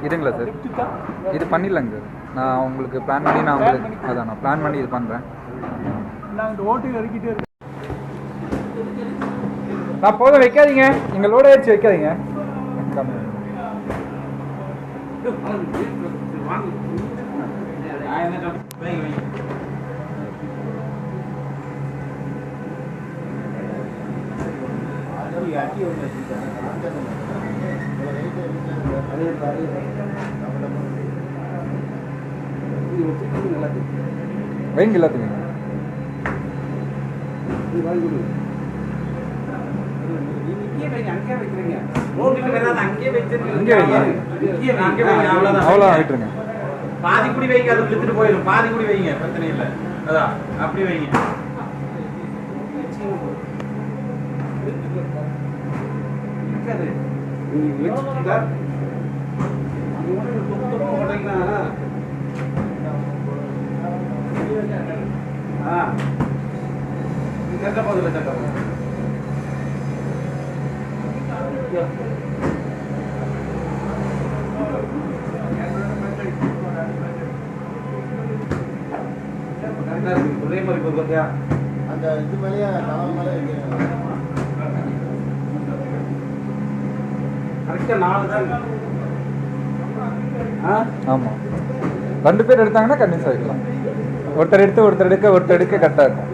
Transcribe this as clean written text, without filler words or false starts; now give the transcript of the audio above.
இதுங்களா sir? இது பண்ணிடலாங்க sir. நான் உங்களுக்கு பிளான் பண்ணி நான் பிளான் பண்ணி இது பண்ணுறேன். நான் போதும், வைக்காதீங்க. எங்களோட ஏற்றி வைக்காதீங்க. வைங்க எல்லாத்துக்குங்க. அவ்வளோதான் விட்டுருங்க. பாதி குடி வைங்க, அது வித்துட்டு போயிடும். பாதி குடி வைங்க, பிரச்சனை இல்லை. அதான் அப்படி வைங்க. அந்த இது மேலேயே கரெக்டா 4 தான். ஆமாம், 2 பேர் எடுத்தாங்கன்னா கன்வின்ஸ் ஆகிக்கலாம். ஒருத்தர் எடுக்க கரெக்டாக இருக்கும்.